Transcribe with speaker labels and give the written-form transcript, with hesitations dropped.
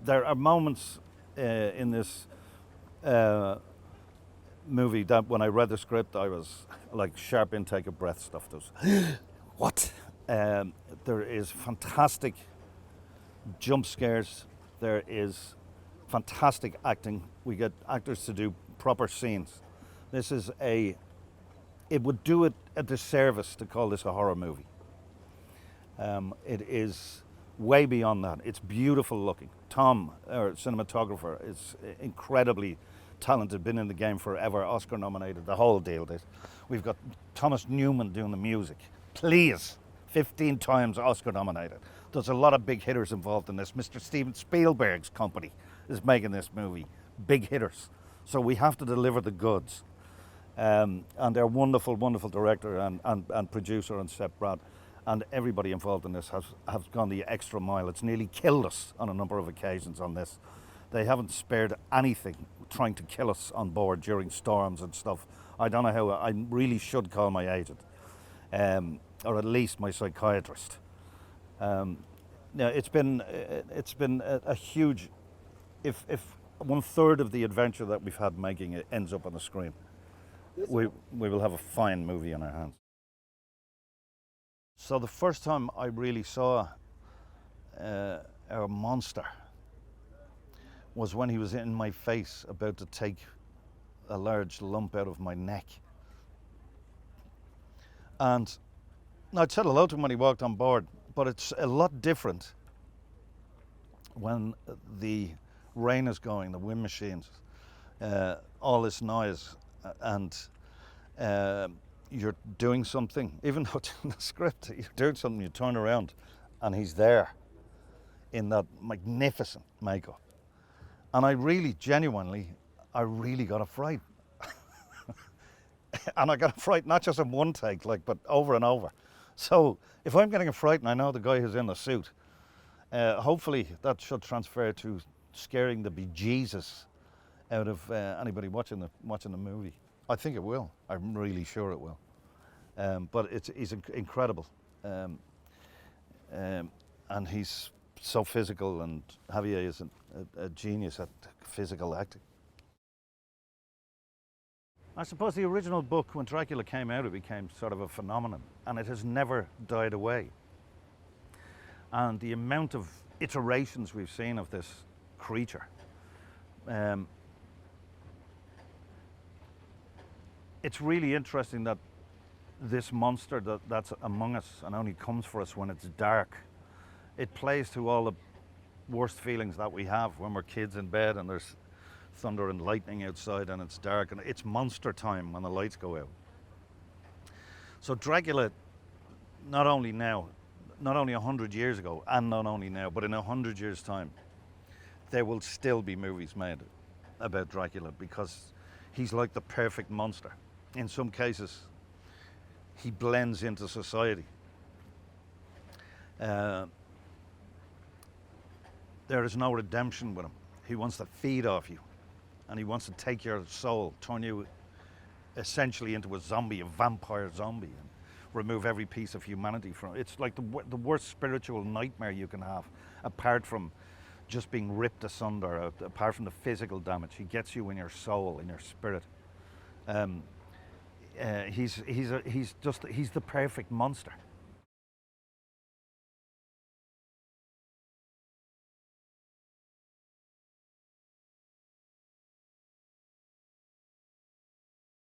Speaker 1: there are moments in this movie that when I read the script, I was like sharp intake of breath stuff. What? There is fantastic jump scares. There is fantastic acting. We get actors to do proper scenes. This is it would do it a disservice to call this a horror movie. It is way beyond that. It's beautiful looking. Tom, our cinematographer, is incredibly talented, been in the game forever, Oscar nominated, the whole deal. We've got Thomas Newman doing the music. Please, 15 times Oscar nominated. There's a lot of big hitters involved in this. Mr. Steven Spielberg's company is making this movie. Big hitters. So we have to deliver the goods. And their wonderful, wonderful director and producer and Seth Brad and everybody involved in this has gone the extra mile. It's nearly killed us on a number of occasions on this. They haven't spared anything trying to kill us on board during storms and stuff. I don't know how. I really should call my agent, or at least my psychiatrist. It's been a huge. If 1/3 of the adventure that we've had making it ends up on the screen, we will have a fine movie in our hands. So the first time I really saw our monster was when he was in my face, about to take a large lump out of my neck. And I'd said hello to him when he walked on board, but it's a lot different when the rain is going, the wind machines, all this noise, and you're doing something, even though it's in the script, you're doing something, you turn around and he's there in that magnificent makeup. And I really, genuinely, I really got a fright. And I got a fright not just in one take, but over and over. So if I'm getting a fright and I know the guy who's in the suit, hopefully that should transfer to scaring the bejesus out of anybody watching the movie. I think it will. I'm really sure it will. But he's incredible. And he's so physical, and Javier is a genius at physical acting. I suppose the original book, when Dracula came out, it became sort of a phenomenon, and it has never died away. And the amount of iterations we've seen of this creature, it's really interesting that this monster that's among us and only comes for us when it's dark, it plays to all the worst feelings that we have when we're kids in bed and there's thunder and lightning outside and it's dark, and it's monster time when the lights go out. So Dracula, not only 100 years ago, and not only now, but in 100 years' time, there will still be movies made about Dracula, because he's like the perfect monster. In some cases, he blends into society. There is no redemption with him. He wants to feed off you, and he wants to take your soul, turn you essentially into a zombie, a vampire zombie, and remove every piece of humanity from it. It's like the worst spiritual nightmare you can have, apart from just being ripped asunder, apart from the physical damage. He gets you in your soul, in your spirit. He's the perfect monster.